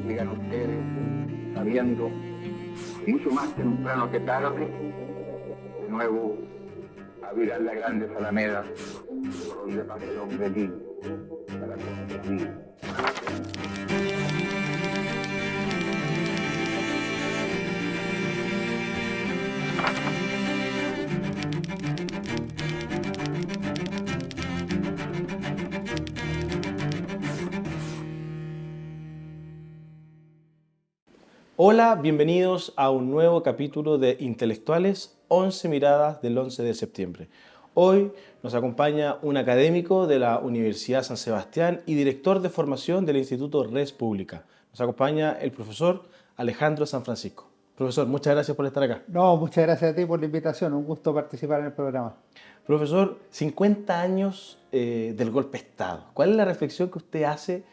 Llegan ustedes sabiendo, mucho más temprano que tarde, de nuevo a virar las grandes alamedas por donde pasa el hombre libre para construir. Hola, bienvenidos a un nuevo capítulo de Intelectuales 11 Miradas del 11 de septiembre. Hoy nos acompaña un académico de la Universidad San Sebastián y director de formación del Instituto Res Pública. Nos acompaña el profesor Alejandro San Francisco. Profesor, muchas gracias por estar acá. No, muchas gracias a ti por la invitación, un gusto participar en el programa. Profesor, 50 años del golpe de Estado. ¿Cuál es la reflexión que usted hace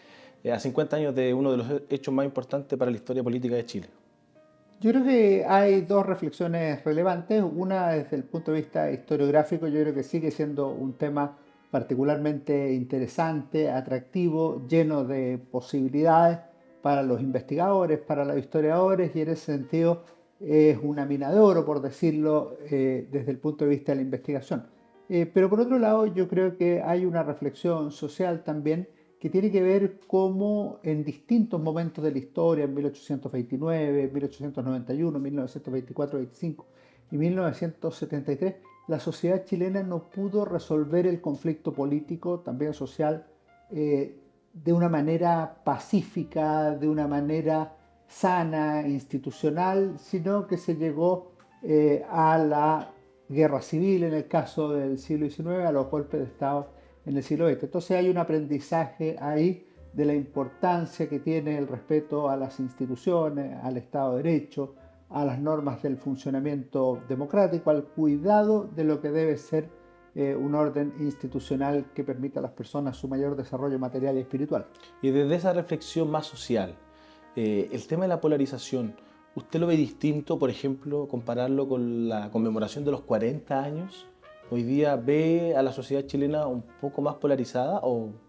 a 50 años de uno de los hechos más importantes para la historia política de Chile? Yo creo que hay dos reflexiones relevantes. Una, desde el punto de vista historiográfico, yo creo que sigue siendo un tema particularmente interesante, atractivo, lleno de posibilidades para los investigadores, para los historiadores, y en ese sentido es una mina de oro, por decirlo, desde el punto de vista de la investigación. Pero por otro lado, yo creo que hay una reflexión social también que tiene que ver cómo en distintos momentos de la historia, en 1829, 1891, 1924, 25 y 1973, la sociedad chilena no pudo resolver el conflicto político, también social, de una manera pacífica, de una manera sana, institucional, sino que se llegó a la guerra civil en el caso del siglo XIX, a los golpes de Estado en el siglo XX. Entonces hay un aprendizaje ahí de la importancia que tiene el respeto a las instituciones, al Estado de Derecho, a las normas del funcionamiento democrático, al cuidado de lo que debe ser un orden institucional que permita a las personas su mayor desarrollo material y espiritual. Y desde esa reflexión más social, el tema de la polarización, ¿usted lo ve distinto, por ejemplo, compararlo con la conmemoración de los 40 años? ¿Hoy día ve a la sociedad chilena un poco más polarizada?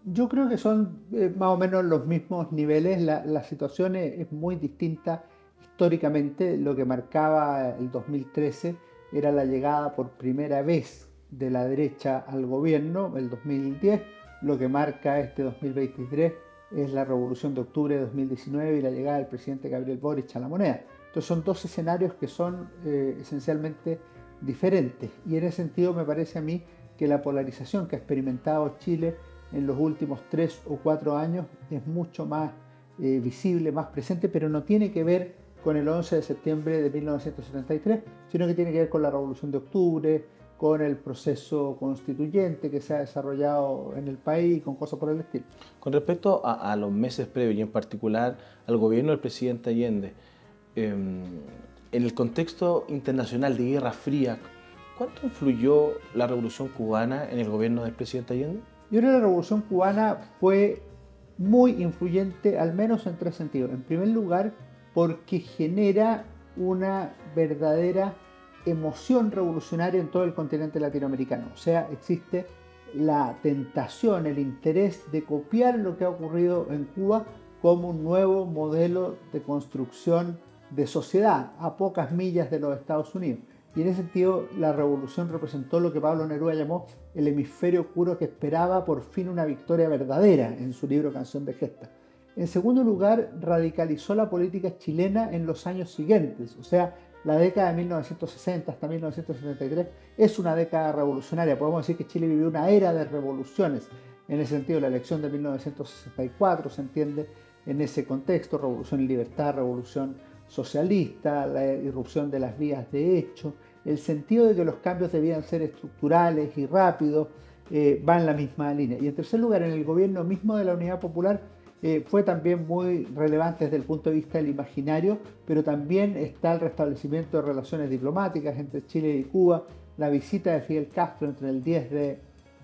Yo creo que son más o menos los mismos niveles. La situación es muy distinta históricamente. Lo que marcaba el 2013 era la llegada por primera vez de la derecha al gobierno, el 2010. Lo que marca este 2023 es la revolución de octubre de 2019 y la llegada del presidente Gabriel Boric a la moneda. Entonces son dos escenarios que son esencialmente diferentes, y en ese sentido me parece a mí que la polarización que ha experimentado Chile en los últimos 3 o 4 años es mucho más visible, más presente, pero no tiene que ver con el 11 de septiembre de 1973, sino que tiene que ver con la Revolución de Octubre, con el proceso constituyente que se ha desarrollado en el país, con cosas por el estilo. Con respecto a los meses previos y en particular al gobierno del presidente Allende, en el contexto internacional de Guerra Fría, ¿cuánto influyó la Revolución Cubana en el gobierno del presidente Allende? Yo creo que la Revolución Cubana fue muy influyente, al menos en 3 sentidos. En primer lugar, porque genera una verdadera emoción revolucionaria en todo el continente latinoamericano. O sea, existe la tentación, el interés de copiar lo que ha ocurrido en Cuba como un nuevo modelo de construcción de sociedad a pocas millas de los Estados Unidos. Y en ese sentido la revolución representó lo que Pablo Neruda llamó el hemisferio oscuro que esperaba por fin una victoria verdadera, en su libro Canción de Gesta. En segundo lugar, radicalizó la política chilena en los años siguientes. O sea, la década de 1960 hasta 1973 es una década revolucionaria. Podemos decir que Chile vivió una era de revoluciones. En ese sentido, la elección de 1964 se entiende en ese contexto: revolución y libertad, revolución socialista, la irrupción de las vías de hecho, el sentido de que los cambios debían ser estructurales y rápidos, va en la misma línea. Y en tercer lugar, en el gobierno mismo de la Unidad Popular fue también muy relevante desde el punto de vista del imaginario, pero también está el restablecimiento de relaciones diplomáticas entre Chile y Cuba, la visita de Fidel Castro entre el 10 de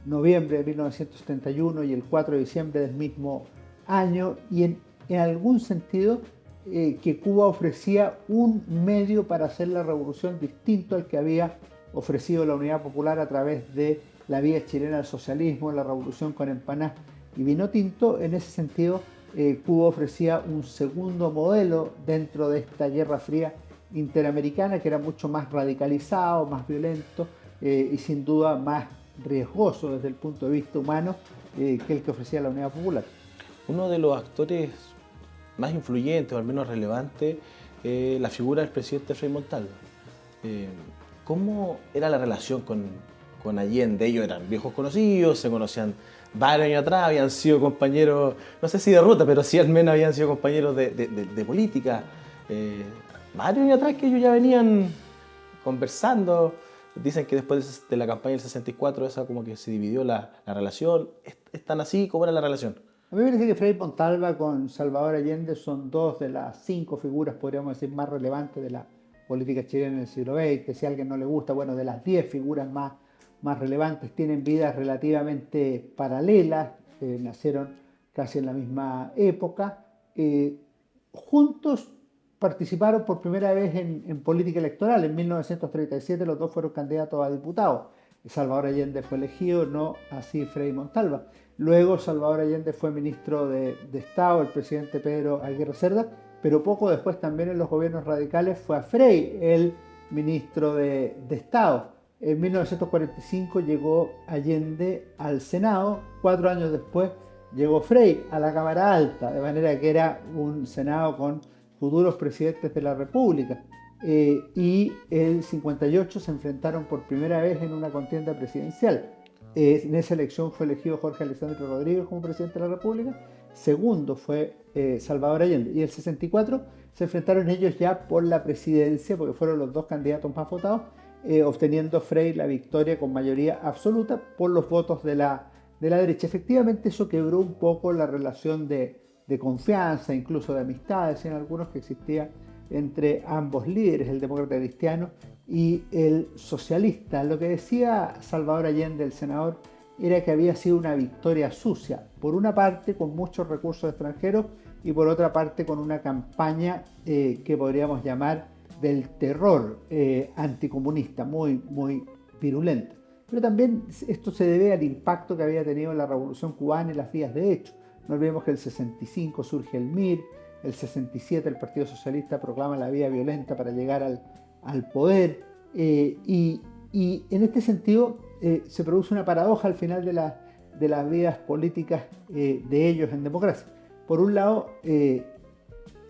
noviembre de 1971 y el 4 de diciembre del mismo año, y en algún sentido que Cuba ofrecía un medio para hacer la revolución distinto al que había ofrecido la Unidad Popular a través de la vía chilena del socialismo, la revolución con empanadas y vino tinto. En ese sentido, Cuba ofrecía un segundo modelo dentro de esta Guerra Fría interamericana, que era mucho más radicalizado, más violento y sin duda más riesgoso desde el punto de vista humano que el que ofrecía la Unidad Popular. Uno de los actores más influyentes o al menos relevantes, la figura del presidente Frei Montalva. ¿Cómo era la relación con Allende? Ellos eran viejos conocidos, se conocían varios años atrás, habían sido compañeros, no sé si de ruta, pero sí al menos habían sido compañeros de política. Varios años atrás que ellos ya venían conversando. Dicen que después de la campaña del 64, esa como que se dividió la relación. ¿Es tan así? ¿Cómo era la relación? A mí me parece que Frei Montalva con Salvador Allende son dos de las 5 figuras, podríamos decir, más relevantes de la política chilena en el siglo XX. Si a alguien no le gusta, bueno, de las 10 figuras más relevantes, tienen vidas relativamente paralelas, nacieron casi en la misma época. Juntos participaron por primera vez en política electoral. En 1937 los dos fueron candidatos a diputados. Salvador Allende fue elegido, no así Frei Montalva. Luego Salvador Allende fue ministro de Estado, el presidente Pedro Aguirre Cerda, pero poco después también en los gobiernos radicales fue a Frei el ministro de Estado. En 1945 llegó Allende al Senado, 4 años después llegó Frei a la Cámara Alta, de manera que era un Senado con futuros presidentes de la República. Y en el 58 se enfrentaron por primera vez en una contienda presidencial. En esa elección fue elegido Jorge Alessandro Rodríguez como presidente de la República, segundo fue Salvador Allende, y en el 64 se enfrentaron ellos ya por la presidencia, porque fueron los dos candidatos más votados, obteniendo Frei la victoria con mayoría absoluta por los votos de la derecha. Efectivamente eso quebró un poco la relación de confianza, incluso de amistades en algunos que existía entre ambos líderes, el demócrata cristiano y el socialista. Lo que decía Salvador Allende, el senador, era que había sido una victoria sucia, por una parte con muchos recursos extranjeros y por otra parte con una campaña que podríamos llamar del terror anticomunista, muy virulenta. Pero también esto se debe al impacto que había tenido la Revolución Cubana y las vías de hecho. No olvidemos que el 65 surge el MIR, el 67 el Partido Socialista proclama la vía violenta para llegar al poder, y en este sentido se produce una paradoja al final de las vidas políticas de ellos en democracia. Por un lado,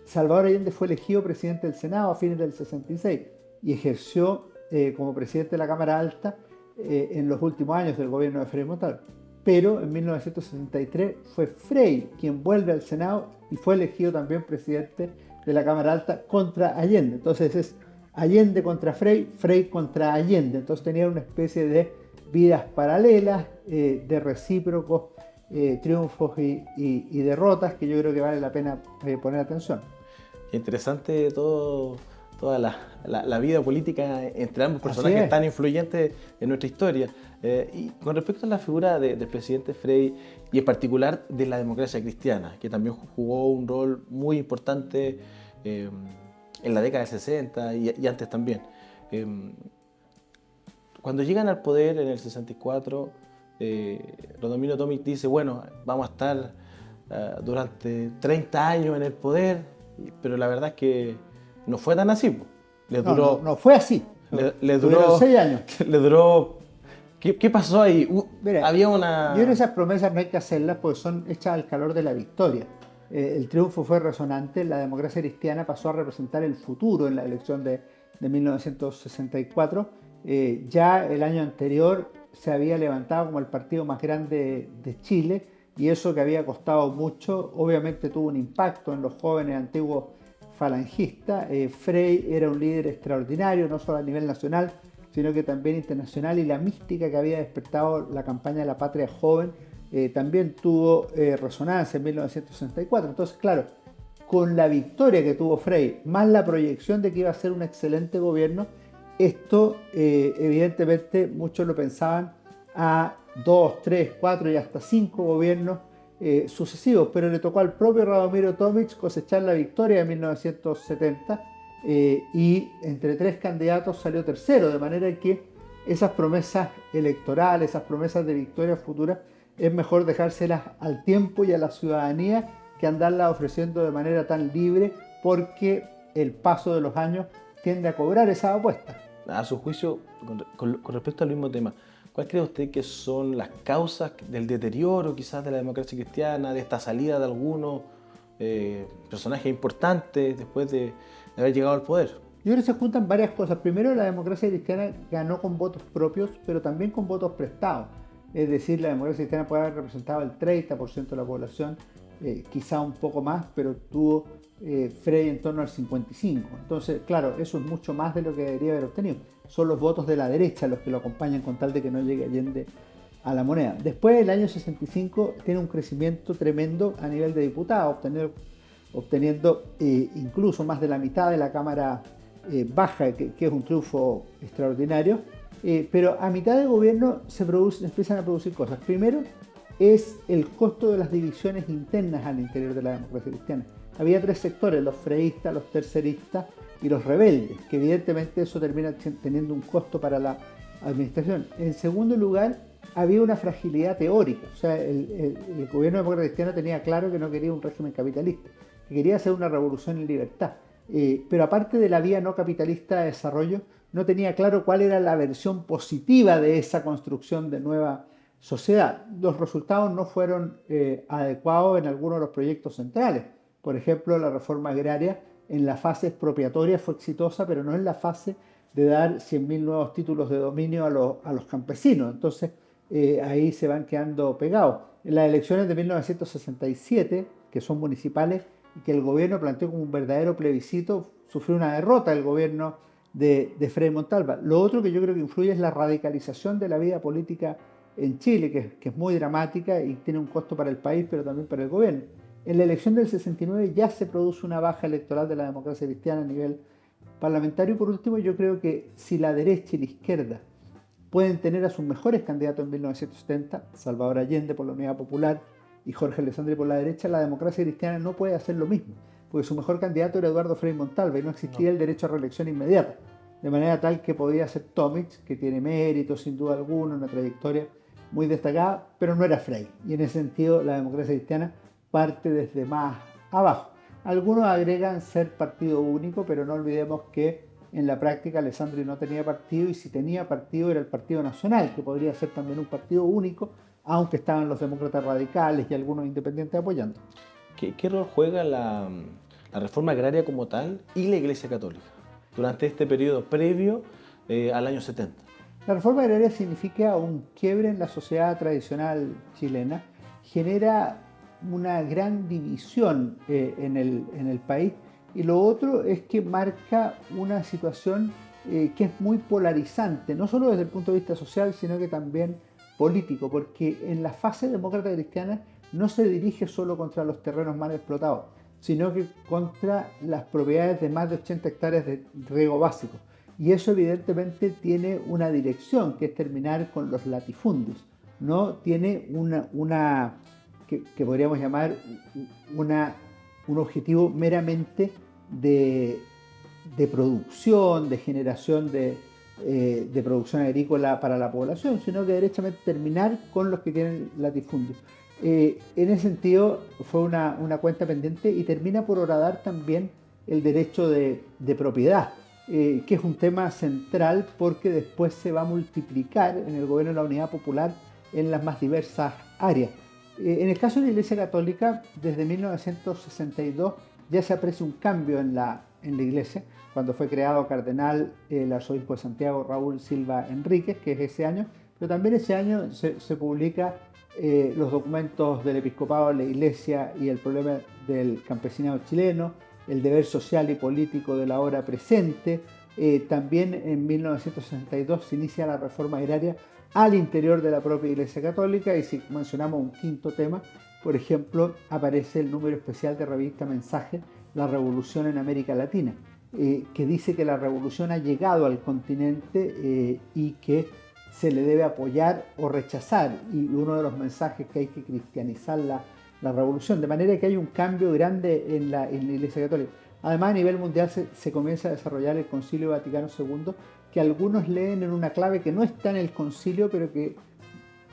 Salvador Allende fue elegido presidente del Senado a fines del 66 y ejerció como presidente de la Cámara Alta en los últimos años del gobierno de Frei Montalva. Pero en 1973 fue Frei quien vuelve al Senado y fue elegido también presidente de la Cámara Alta contra Allende. Entonces es Allende contra Frei, Frei contra Allende. Entonces tenían una especie de vidas paralelas, de recíprocos triunfos y derrotas, que yo creo que vale la pena poner atención. Interesante toda la vida política entre ambos personajes tan influyentes en nuestra historia. Y con respecto a la figura del presidente Frei y en particular de la democracia cristiana, que también jugó un rol muy importante en la década del 60 y antes también. Cuando llegan al poder en el 64, Rodomiro Tomic dice, bueno, vamos a estar durante 30 años en el poder, pero la verdad es que no fue tan así. No fue así. Le duró 6 años. Le duró. ¿Qué pasó ahí? Mira, había una. Yo creo que esas promesas no hay que hacerlas porque son hechas al calor de la victoria. El triunfo fue resonante, la democracia cristiana pasó a representar el futuro en la elección de 1964. Ya el año anterior se había levantado como el partido más grande de Chile y eso que había costado mucho, obviamente tuvo un impacto en los jóvenes antiguos falangistas. Frei era un líder extraordinario, no solo a nivel nacional, sino que también internacional, y la mística que había despertado la campaña de la Patria Joven también tuvo resonancia en 1964. Entonces, claro, con la victoria que tuvo Frei, más la proyección de que iba a ser un excelente gobierno, esto evidentemente muchos lo pensaban a 2, 3, 4 y hasta 5 gobiernos sucesivos, pero le tocó al propio Radomiro Tomic cosechar la victoria de 1970 y entre 3 candidatos salió tercero, de manera que esas promesas electorales, esas promesas de victoria futura, es mejor dejárselas al tiempo y a la ciudadanía que andarlas ofreciendo de manera tan libre, porque el paso de los años tiende a cobrar esa apuesta. A su juicio, con respecto al mismo tema, ¿cuál cree usted que son las causas del deterioro quizás de la democracia cristiana, de esta salida de algunos personajes importantes después de haber llegado al poder? Yo creo que se juntan varias cosas. Primero, la democracia cristiana ganó con votos propios, pero también con votos prestados. Es decir, la democracia cristiana puede haber representado el 30% de la población, quizá un poco más, pero tuvo Frei en torno al 55%. Entonces, claro, eso es mucho más de lo que debería haber obtenido. Son los votos de la derecha los que lo acompañan con tal de que no llegue Allende a la moneda. Después, el año 65 tiene un crecimiento tremendo a nivel de diputados, obteniendo incluso más de la mitad de la Cámara Baja, que es un triunfo extraordinario. Pero a mitad de gobierno se empiezan a producir cosas. Primero es el costo de las divisiones internas al interior de la democracia cristiana. Había 3 sectores, los freístas, los terceristas y los rebeldes, que evidentemente eso termina teniendo un costo para la administración. En segundo lugar, había una fragilidad teórica. O sea, el gobierno democrático cristiano tenía claro que no quería un régimen capitalista, que quería hacer una revolución en libertad. Pero aparte de la vía no capitalista de desarrollo, no tenía claro cuál era la versión positiva de esa construcción de nueva sociedad. Los resultados no fueron adecuados en algunos de los proyectos centrales. Por ejemplo, la reforma agraria en la fase expropiatoria fue exitosa, pero no en la fase de dar 100.000 nuevos títulos de dominio a los campesinos. Entonces, ahí se van quedando pegados. En las elecciones de 1967, que son municipales, y que el gobierno planteó como un verdadero plebiscito, sufrió una derrota el gobierno de Frei Montalva. Lo otro que yo creo que influye es la radicalización de la vida política en Chile, que es muy dramática y tiene un costo para el país, pero también para el gobierno. En la elección del 69 ya se produce una baja electoral de la democracia cristiana a nivel parlamentario. Y por último, yo creo que si la derecha y la izquierda pueden tener a sus mejores candidatos en 1970, Salvador Allende por la Unidad Popular y Jorge Alessandri por la derecha, la democracia cristiana no puede hacer lo mismo, porque su mejor candidato era Eduardo Frei Montalva y no existía el derecho a reelección inmediata, de manera tal que podía ser Tomic, que tiene mérito sin duda alguna, una trayectoria muy destacada, pero no era Frei, y en ese sentido la democracia cristiana parte desde más abajo. Algunos agregan ser partido único, pero no olvidemos que en la práctica Alessandri no tenía partido, y si tenía partido era el Partido Nacional, que podría ser también un partido único, aunque estaban los demócratas radicales y algunos independientes apoyando. ¿Qué rol juega la reforma agraria como tal y la Iglesia Católica durante este periodo previo al año 70? La reforma agraria significa un quiebre en la sociedad tradicional chilena, genera una gran división en el país, y lo otro es que marca una situación que es muy polarizante, no solo desde el punto de vista social, sino que también político, porque en la fase demócrata cristiana no se dirige solo contra los terrenos mal explotados, sino que contra las propiedades de más de 80 hectáreas de riego básico. Y eso evidentemente tiene una dirección, que es terminar con los latifundios. No tiene una que podríamos llamar un objetivo meramente de producción, de generación de producción agrícola para la población, sino que derechamente terminar con los que tienen latifundios. En ese sentido fue una cuenta pendiente, y termina por horadar también el derecho de propiedad, que es un tema central porque después se va a multiplicar en el gobierno de la Unidad Popular en las más diversas áreas. En el caso de la Iglesia Católica, desde 1962 ya se aprecia un cambio en la Iglesia, cuando fue creado cardenal el arzobispo de Santiago Raúl Silva Enríquez, que es ese año, pero también ese año se publica los documentos del episcopado de la Iglesia y el problema del campesinado chileno, el deber social y político de la hora presente, También en 1962 se inicia la reforma agraria al interior de la propia Iglesia Católica, y si mencionamos un quinto tema, por ejemplo, aparece el número especial de revista Mensaje, La Revolución en América Latina, que dice que la revolución ha llegado al continente y que se le debe apoyar o rechazar, y uno de los mensajes que hay que cristianizar la revolución, de manera que hay un cambio grande en la Iglesia Católica. Además, a nivel mundial se comienza a desarrollar el Concilio Vaticano II, que algunos leen en una clave que no está en el concilio, pero que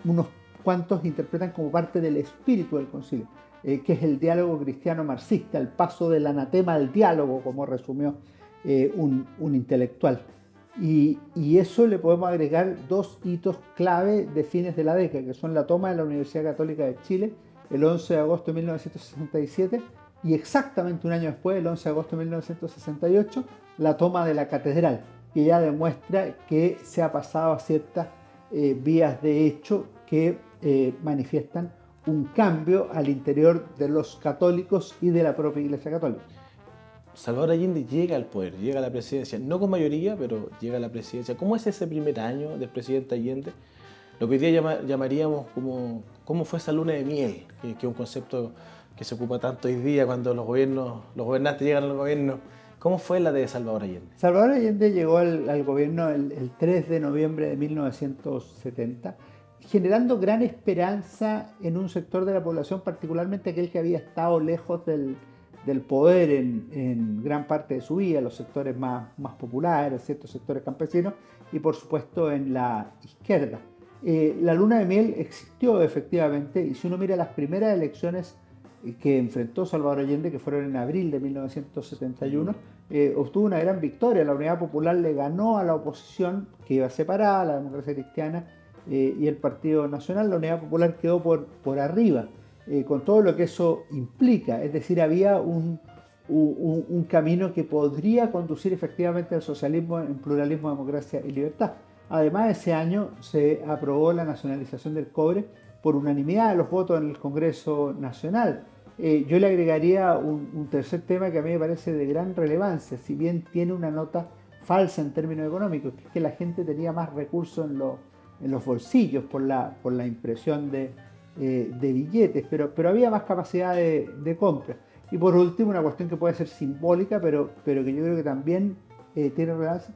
unos cuantos interpretan como parte del espíritu del concilio, que es el diálogo cristiano-marxista, el paso del anatema al diálogo, como resumió un intelectual. Y eso le podemos agregar dos hitos clave de fines de la década, que son la toma de la Universidad Católica de Chile el 11 de agosto de 1967, y exactamente un año después, el 11 de agosto de 1968, la toma de la catedral, que ya demuestra que se ha pasado a ciertas vías de hecho que manifiestan un cambio al interior de los católicos y de la propia Iglesia Católica. Salvador Allende llega al poder, llega a la presidencia, no con mayoría, pero llega a la presidencia. ¿Cómo es ese primer año del presidente Allende? Lo que hoy día llamaríamos como cómo fue esa luna de miel, que es un concepto que se ocupa tanto hoy día cuando los gobernantes llegan al gobierno. ¿Cómo fue la de Salvador Allende? Salvador Allende llegó al gobierno el 3 de noviembre de 1970, generando gran esperanza en un sector de la población, particularmente aquel que había estado lejos del poder en gran parte de su vida, los sectores más populares, ciertos sectores campesinos, y por supuesto en la izquierda. La luna de miel existió efectivamente, y si uno mira las primeras elecciones que enfrentó Salvador Allende, que fueron en abril de 1971, obtuvo una gran victoria. La Unidad Popular le ganó a la oposición, que iba separada, la Democracia Cristiana y el Partido Nacional. La Unidad Popular quedó por arriba, con todo lo que eso implica. Es decir, había un camino que podría conducir efectivamente al socialismo en pluralismo, democracia y libertad. Además, ese año se aprobó la nacionalización del cobre por unanimidad de los votos en el Congreso Nacional. Yo le agregaría un tercer tema que a mí me parece de gran relevancia, si bien tiene una nota falsa en términos económicos, que es que la gente tenía más recursos en los bolsillos por la impresión de billetes, pero había más capacidad de compra. Y por último, una cuestión que puede ser simbólica, pero que yo creo que también tiene relevancia.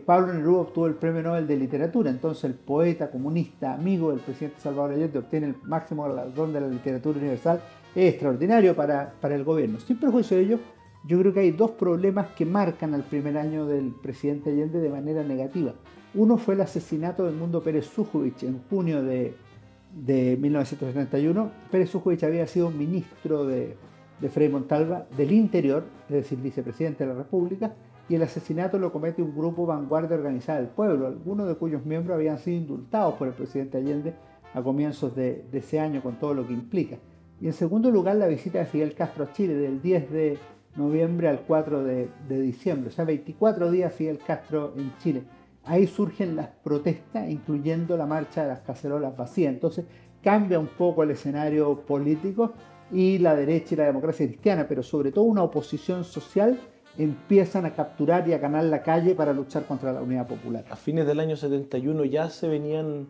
Pablo Neruda obtuvo el Premio Nobel de Literatura, entonces el poeta comunista, amigo del presidente Salvador Allende, obtiene el máximo galardón de la literatura universal. Es extraordinario para el gobierno. Sin perjuicio de ello, yo creo que hay dos problemas que marcan al primer año del presidente Allende de manera negativa. Uno fue el asesinato de Edmundo Pérez Zújovich en junio de 1971. Pérez Zújovich había sido ministro de Frei Montalva del Interior, es decir, vicepresidente de la República, y el asesinato lo comete un grupo Vanguardia Organizada del Pueblo, algunos de cuyos miembros habían sido indultados por el presidente Allende a comienzos de ese año, con todo lo que implica. Y en segundo lugar, la visita de Fidel Castro a Chile del 10 de noviembre al 4 de diciembre, o sea, 24 días Fidel Castro en Chile. Ahí surgen las protestas, incluyendo la marcha de las cacerolas vacías. Entonces cambia un poco el escenario político, y la derecha y la democracia cristiana, pero sobre todo una oposición social, empiezan a capturar y a ganar la calle para luchar contra la Unidad Popular. A fines del año 71 ya se venían,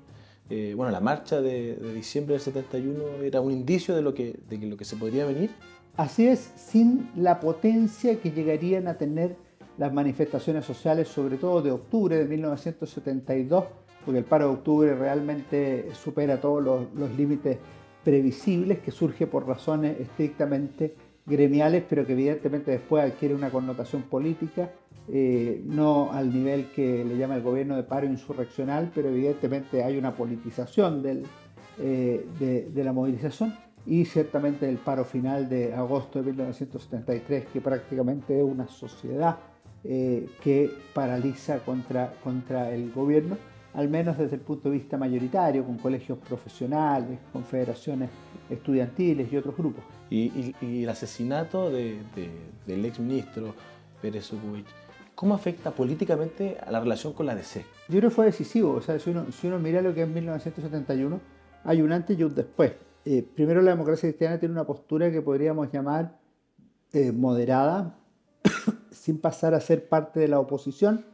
la marcha de diciembre del 71 era un indicio de lo que se podría venir. Así es, sin la potencia que llegarían a tener las manifestaciones sociales, sobre todo de octubre de 1972, porque el paro de octubre realmente supera todos los límites previsibles, que surge por razones estrictamente gremiales, pero que evidentemente después adquiere una connotación política, no al nivel que le llama el gobierno de paro insurreccional, pero evidentemente hay una politización de la movilización, y ciertamente el paro final de agosto de 1973, que prácticamente es una sociedad que paraliza contra el gobierno, al menos desde el punto de vista mayoritario, con colegios profesionales, confederaciones estudiantiles y otros grupos. Y el asesinato del exministro Pérez Zújovich, ¿cómo afecta políticamente a la relación con la DC? Yo creo que fue decisivo. O sea, si uno mira lo que es 1971, hay un antes y un después. Primero, la democracia cristiana tiene una postura que podríamos llamar moderada, sin pasar a ser parte de la oposición.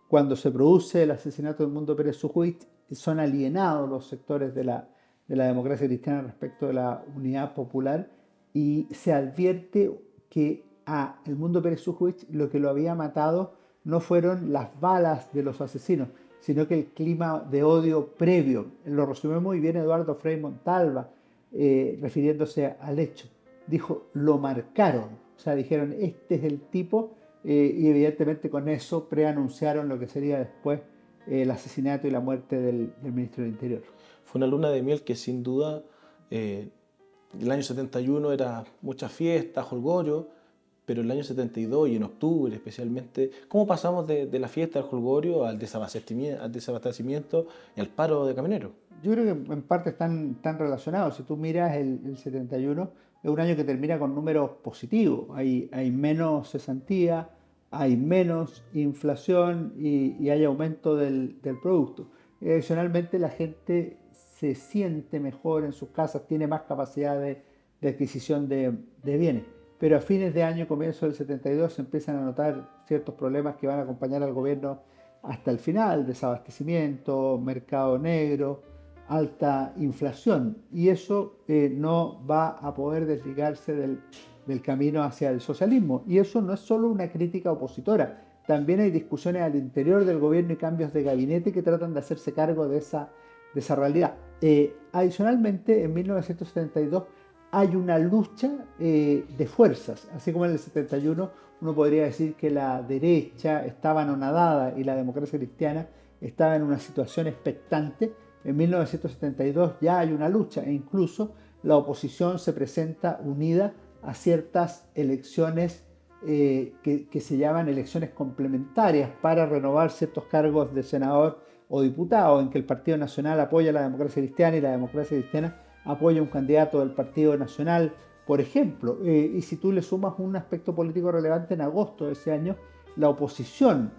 Cuando se produce el asesinato de Edmundo Pérez Sujuich, son alienados los sectores de la democracia cristiana respecto de la unidad popular, y se advierte que a Edmundo Pérez Sujuich lo que lo había matado no fueron las balas de los asesinos, sino que el clima de odio previo. Lo resumió muy bien Eduardo Frei Montalva, refiriéndose al hecho. Dijo, lo marcaron, o sea, dijeron, este es el tipo, y evidentemente con eso preanunciaron lo que sería después el asesinato y la muerte del ministro del Interior. Fue una luna de miel que sin duda el año 71 era mucha fiesta, jolgorio, pero el año 72 y en octubre especialmente, ¿cómo pasamos de la fiesta del jolgorio al desabastecimiento y al paro de camioneros? Yo creo que en parte están relacionados. Si tú miras el 71, es un año que termina con números positivos. Hay menos cesantía, hay menos inflación y hay aumento del producto. Adicionalmente, la gente se siente mejor en sus casas, tiene más capacidad de adquisición de bienes. Pero a fines de año, comienzo del 72, se empiezan a notar ciertos problemas que van a acompañar al gobierno hasta el final: desabastecimiento, mercado negro, alta inflación. Y eso no va a poder desligarse del camino hacia el socialismo. Y eso no es solo una crítica opositora. También hay discusiones al interior del gobierno y cambios de gabinete que tratan de hacerse cargo de esa realidad. Adicionalmente, en 1972 hay una lucha de fuerzas. Así como en el 71 uno podría decir que la derecha estaba anonadada y la democracia cristiana estaba en una situación expectante, en 1972 ya hay una lucha, e incluso la oposición se presenta unida a ciertas elecciones que se llaman elecciones complementarias para renovar ciertos cargos de senador o diputado, en que el Partido Nacional apoya a la democracia cristiana y la democracia cristiana apoya a un candidato del Partido Nacional, por ejemplo. Y si tú le sumas un aspecto político relevante, en agosto de ese año, la oposición,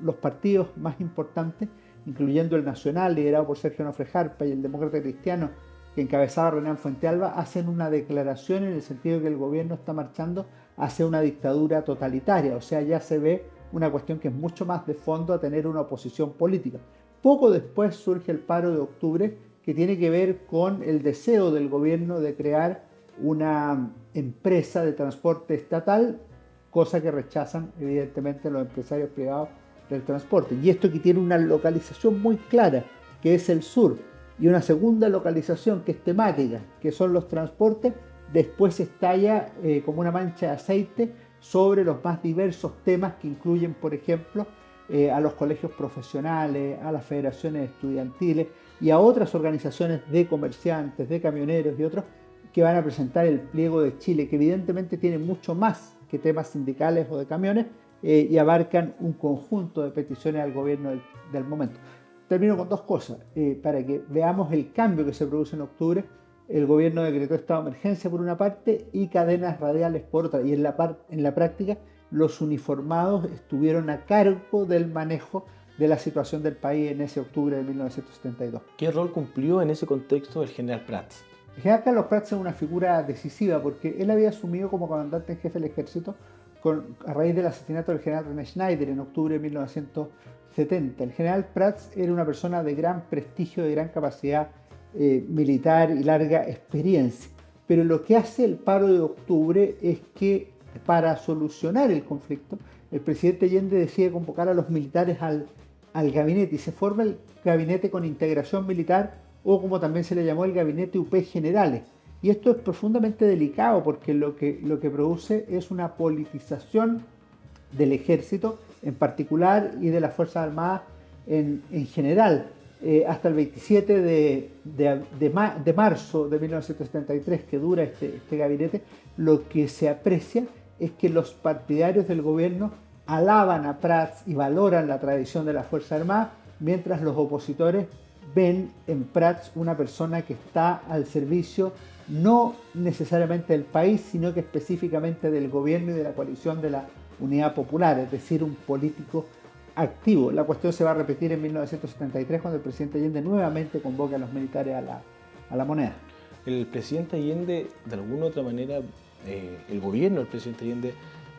los partidos más importantes, incluyendo el Nacional, liderado por Sergio Nofre Jarpa, y el Demócrata Cristiano, que encabezaba Renán Fuentealba, hacen una declaración en el sentido de que el gobierno está marchando hacia una dictadura totalitaria. O sea, ya se ve una cuestión que es mucho más de fondo a tener una oposición política. Poco después surge el paro de octubre, que tiene que ver con el deseo del gobierno de crear una empresa de transporte estatal, cosa que rechazan evidentemente los empresarios privados del transporte. Y esto que tiene una localización muy clara, que es el sur, y una segunda localización que es temática, que son los transportes, después estalla como una mancha de aceite sobre los más diversos temas que incluyen, por ejemplo, a los colegios profesionales, a las federaciones estudiantiles y a otras organizaciones de comerciantes, de camioneros y otros que van a presentar el pliego de Chile, que evidentemente tiene mucho más que temas sindicales o de camiones, y abarcan un conjunto de peticiones al gobierno del momento. Termino con dos cosas, para que veamos el cambio que se produce en octubre. El gobierno decretó estado de emergencia por una parte y cadenas radiales por otra, y en la práctica los uniformados estuvieron a cargo del manejo de la situación del país en ese octubre de 1972. ¿Qué rol cumplió en ese contexto el general Prats? El general Carlos Prats es una figura decisiva porque él había asumido como comandante en jefe del ejército a raíz del asesinato del general René Schneider en octubre de 1970. El general Prats era una persona de gran prestigio, de gran capacidad militar y larga experiencia. Pero lo que hace el paro de octubre es que, para solucionar el conflicto, el presidente Allende decide convocar a los militares al gabinete, y se forma el gabinete con integración militar, o como también se le llamó, el gabinete UP Generales. Y esto es profundamente delicado porque lo que produce es una politización del ejército en particular y de las Fuerzas Armadas en general. Hasta el 27 de marzo de 1973, que dura este gabinete, lo que se aprecia es que los partidarios del gobierno alaban a Prats y valoran la tradición de las Fuerzas Armadas, mientras los opositores ven en Prats una persona que está al servicio no necesariamente del país, sino que específicamente del gobierno y de la coalición de la Unidad Popular, es decir, un político activo. La cuestión se va a repetir en 1973, cuando el presidente Allende nuevamente convoca a los militares a la moneda. El presidente Allende, de alguna u otra manera, el gobierno del presidente Allende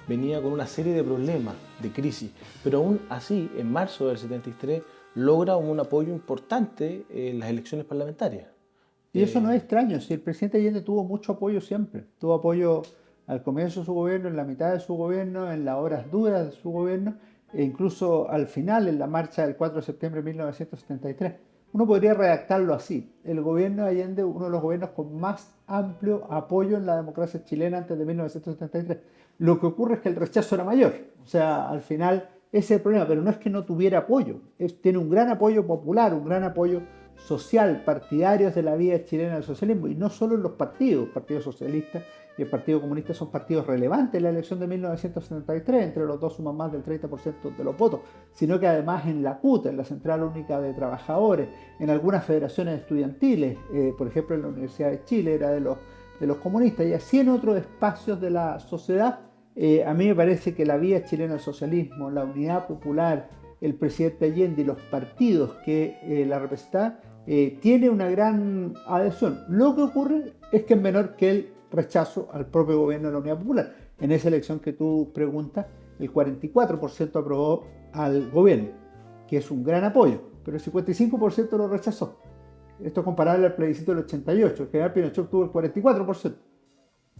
venía con una serie de problemas, de crisis, pero aún así, en marzo del 73, logra un apoyo importante en las elecciones parlamentarias. Y eso no es extraño, si el presidente Allende tuvo mucho apoyo siempre, tuvo apoyo al comienzo de su gobierno, en la mitad de su gobierno, en las horas duras de su gobierno, e incluso al final, en la marcha del 4 de septiembre de 1973. Uno podría redactarlo así: el gobierno de Allende, uno de los gobiernos con más amplio apoyo en la democracia chilena antes de 1973. Lo que ocurre es que el rechazo era mayor, o sea, al final ese es el problema, pero no es que no tuviera apoyo, tiene un gran apoyo popular, un gran apoyo social, partidarios de la vida chilena del socialismo, y no solo en los partidos. El Partido Socialista y el Partido Comunista son partidos relevantes en la elección de 1973, entre los dos suman más del 30% de los votos, sino que además en la CUT, en la Central Única de Trabajadores, en algunas federaciones estudiantiles, por ejemplo en la Universidad de Chile era de los comunistas, y así en otros espacios de la sociedad. A mí me parece que la vía chilena del socialismo, la unidad popular, el presidente Allende y los partidos que la representan, tiene una gran adhesión. Lo que ocurre es que es menor que el rechazo al propio gobierno de la Unidad Popular. En esa elección que tú preguntas, el 44% aprobó al gobierno, que es un gran apoyo, pero el 55% lo rechazó. Esto es comparable al plebiscito del 88, el general Pinochet obtuvo el 44%.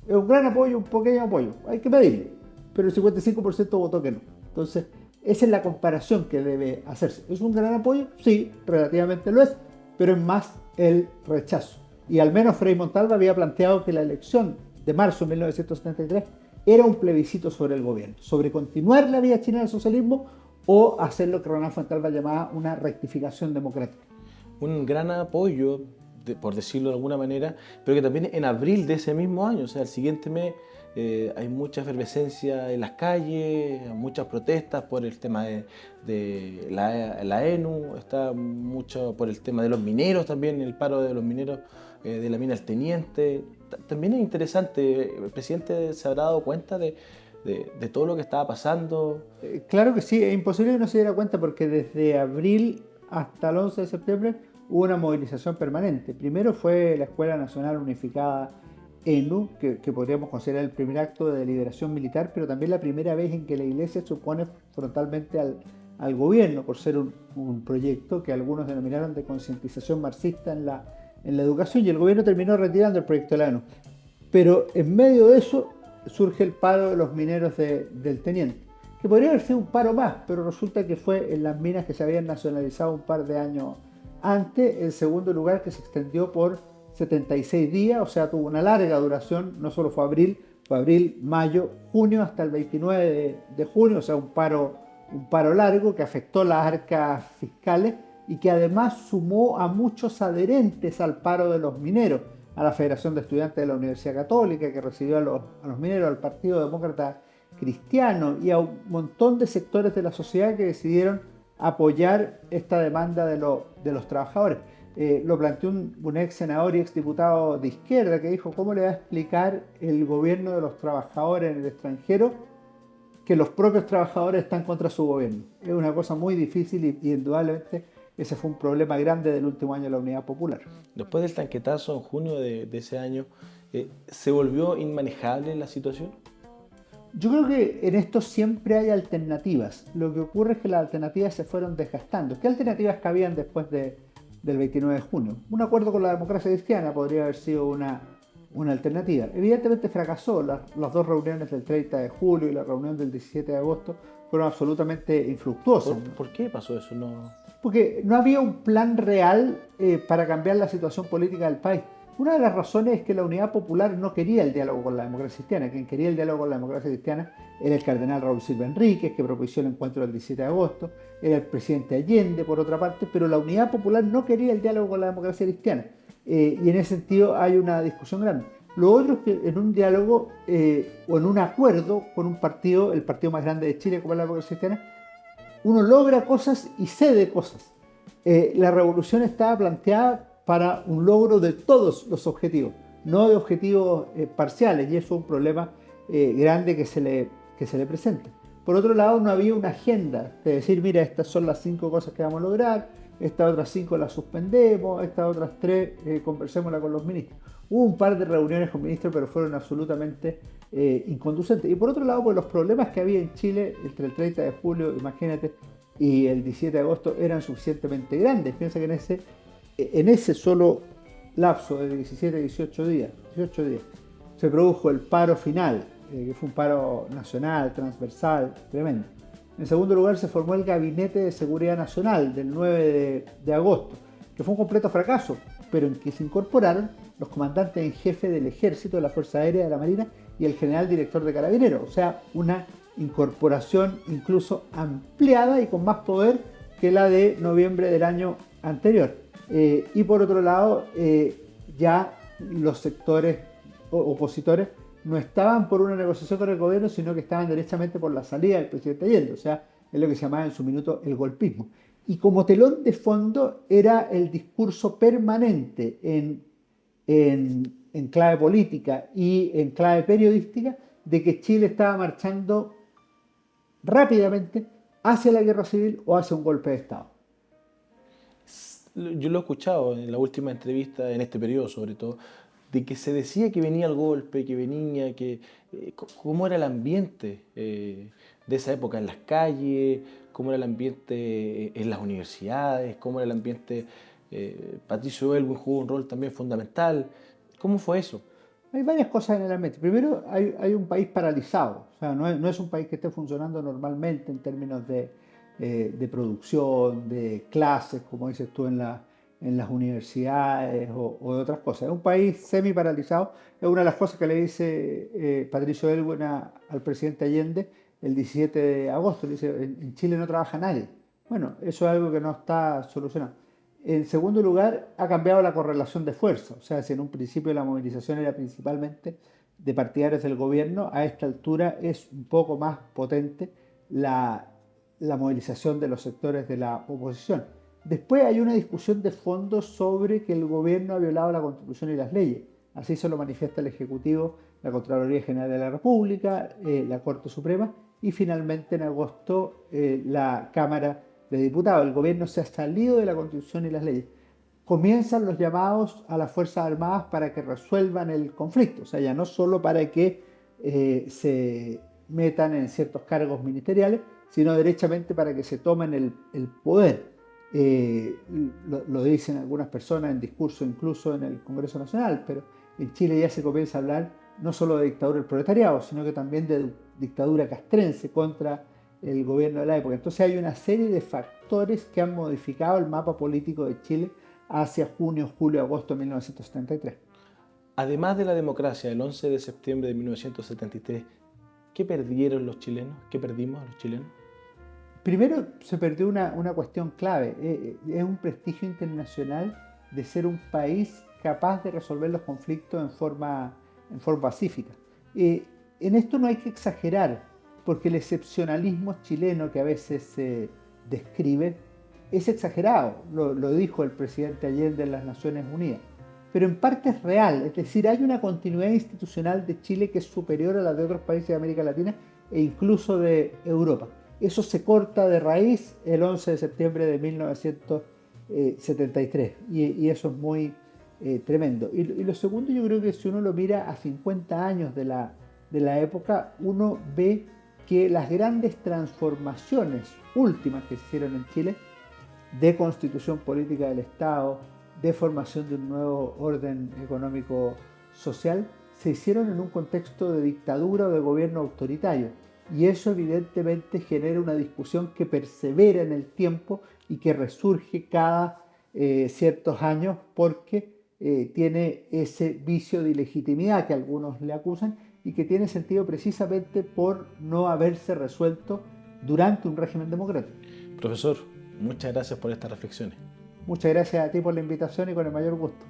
Es un gran apoyo, un pequeño apoyo, hay que pedirlo, pero el 55% votó que no. Entonces, esa es la comparación que debe hacerse. ¿Es un gran apoyo? Sí, relativamente lo es, pero es más el rechazo. Y al menos Frei Montalva había planteado que la elección de marzo de 1973 era un plebiscito sobre el gobierno, sobre continuar la vía chilena del socialismo o hacer lo que Ronald Fuensalva llamaba una rectificación democrática. Un gran apoyo, por decirlo de alguna manera, pero que también en abril de ese mismo año, o sea, el siguiente mes, hay mucha efervescencia en las calles, muchas protestas por el tema de la ENU, está mucho por el tema de los mineros también, el paro de los mineros de la mina El Teniente. También es interesante, el presidente se habrá dado cuenta de todo lo que estaba pasando. Claro que sí, es imposible que no se diera cuenta, porque desde abril hasta el 11 de septiembre hubo una movilización permanente. Primero fue la Escuela Nacional Unificada ENU, que podríamos considerar el primer acto de liberación militar, pero también la primera vez en que la Iglesia se opone frontalmente al gobierno, por ser un proyecto que algunos denominaron de concientización marxista en la educación, y el gobierno terminó retirando el proyecto de la ENU. Pero en medio de eso surge el paro de los mineros del Teniente, que podría haber sido un paro más, pero resulta que fue en las minas que se habían nacionalizado un par de años antes. En segundo lugar, que se extendió por 76 días, o sea, tuvo una larga duración. No solo fue abril, mayo, junio, hasta el 29 de junio, o sea, un paro largo que afectó las arcas fiscales y que además sumó a muchos adherentes al paro de los mineros, a la Federación de Estudiantes de la Universidad Católica, que recibió a los mineros, al Partido Demócrata Cristiano y a un montón de sectores de la sociedad que decidieron apoyar esta demanda de los trabajadores. Lo planteó un ex senador y ex diputado de izquierda, que dijo: ¿cómo le va a explicar el gobierno de los trabajadores en el extranjero que los propios trabajadores están contra su gobierno? Es una cosa muy difícil y indudablemente ese fue un problema grande del último año de la Unidad Popular. Después del tanquetazo en junio de ese año, ¿se volvió inmanejable la situación? Yo creo que en esto siempre hay alternativas. Lo que ocurre es que las alternativas se fueron desgastando. ¿Qué alternativas cabían después del 29 de junio? Un acuerdo con la democracia cristiana podría haber sido una alternativa. Evidentemente fracasó. Las dos reuniones del 30 de julio y la reunión del 17 de agosto fueron absolutamente infructuosas. ¿Por qué pasó eso? Porque no había un plan real para cambiar la situación política del país. Una de las razones es que la Unidad Popular no quería el diálogo con la democracia cristiana. Quien quería el diálogo con la democracia cristiana era el cardenal Raúl Silva Enríquez, que propició el encuentro del 17 de agosto, era el presidente Allende, por otra parte, pero la Unidad Popular no quería el diálogo con la democracia cristiana. Y en ese sentido hay una discusión grande. Lo otro es que en un diálogo o en un acuerdo con un partido, el partido más grande de Chile, como es la democracia cristiana, uno logra cosas y cede cosas. La revolución estaba planteada para un logro de todos los objetivos, no de objetivos parciales, y eso es un problema grande que se le presenta. Por otro lado, no había una agenda de decir: mira, estas son las 5 cosas que vamos a lograr, estas otras 5 las suspendemos, estas otras 3 conversémoslas con los ministros. Hubo un par de reuniones con ministros, pero fueron absolutamente inconducentes. Y por otro lado, pues los problemas que había en Chile entre el 30 de julio, imagínate, y el 17 de agosto eran suficientemente grandes. Piensa que en ese solo lapso de 17 a 18 días, se produjo el paro final, que fue un paro nacional, transversal, tremendo. En segundo lugar, se formó el Gabinete de Seguridad Nacional del 9 de agosto, que fue un completo fracaso, pero en que se incorporaron los comandantes en jefe del Ejército, de la Fuerza Aérea, de la Marina y el general director de Carabineros, o sea, una incorporación incluso ampliada y con más poder que la de noviembre del año anterior. Y por otro lado, ya los sectores opositores no estaban por una negociación con el gobierno, sino que estaban derechamente por la salida del presidente Allende, o sea, es lo que se llamaba en su minuto el golpismo. Y como telón de fondo era el discurso permanente en clave política y en clave periodística de que Chile estaba marchando rápidamente hacia la guerra civil o hacia un golpe de Estado. Yo lo he escuchado en la última entrevista, en este periodo sobre todo, de que se decía que venía el golpe, que venía, cómo era el ambiente de esa época en las calles, cómo era el ambiente en las universidades, cómo era el ambiente. Patricio Aylwin jugó un rol también fundamental. ¿Cómo fue eso? Hay varias cosas en el ambiente. Primero, hay un país paralizado, o sea, no es un país que esté funcionando normalmente en términos de producción, de clases, como dices tú, en las universidades o de otras cosas. Es un país semi paralizado. Es una de las cosas que le dice Patricio Aylwin al presidente Allende el 17 de agosto. Le dice, en Chile no trabaja nadie. Bueno, eso es algo que no está solucionado. En segundo lugar, ha cambiado la correlación de fuerza. O sea, si en un principio la movilización era principalmente de partidarios del gobierno, a esta altura es un poco más potente la movilización de los sectores de la oposición. Después hay una discusión de fondo sobre que el gobierno ha violado la Constitución y las leyes. Así se lo manifiesta el Ejecutivo, la Contraloría General de la República, la Corte Suprema y finalmente en agosto la Cámara de Diputados. El gobierno se ha salido de la Constitución y las leyes. Comienzan los llamados a las Fuerzas Armadas para que resuelvan el conflicto, o sea, ya no solo para que se metan en ciertos cargos ministeriales, sino derechamente para que se tomen el poder. Lo dicen algunas personas en discurso incluso en el Congreso Nacional, pero en Chile ya se comienza a hablar no solo de dictadura del proletariado, sino que también de dictadura castrense contra el gobierno de la época. Entonces hay una serie de factores que han modificado el mapa político de Chile hacia junio, julio, agosto de 1973. Además de la democracia del 11 de septiembre de 1973, ¿qué perdieron los chilenos? ¿Qué perdimos los chilenos? Primero se perdió una cuestión clave. Es un prestigio internacional de ser un país capaz de resolver los conflictos en forma pacífica. En esto no hay que exagerar, porque el excepcionalismo chileno que a veces se describe es exagerado. Lo dijo el presidente Allende en las Naciones Unidas. Pero en parte es real, es decir, hay una continuidad institucional de Chile que es superior a la de otros países de América Latina e incluso de Europa. Eso se corta de raíz el 11 de septiembre de 1973 y eso es muy tremendo. Y lo segundo, yo creo que si uno lo mira a 50 años de la época, uno ve que las grandes transformaciones últimas que se hicieron en Chile, de constitución política del Estado, de formación de un nuevo orden económico social, se hicieron en un contexto de dictadura o de gobierno autoritario. Y eso evidentemente genera una discusión que persevera en el tiempo y que resurge cada ciertos años porque tiene ese vicio de ilegitimidad que algunos le acusan y que tiene sentido precisamente por no haberse resuelto durante un régimen democrático. Profesor, muchas gracias por estas reflexiones. Muchas gracias a ti por la invitación y con el mayor gusto.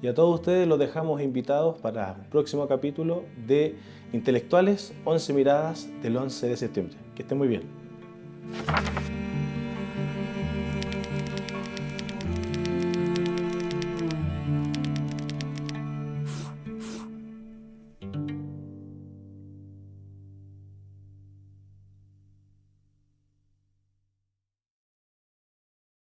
Y a todos ustedes los dejamos invitados para el próximo capítulo de Intelectuales 11 Miradas del 11 de septiembre. Que estén muy bien.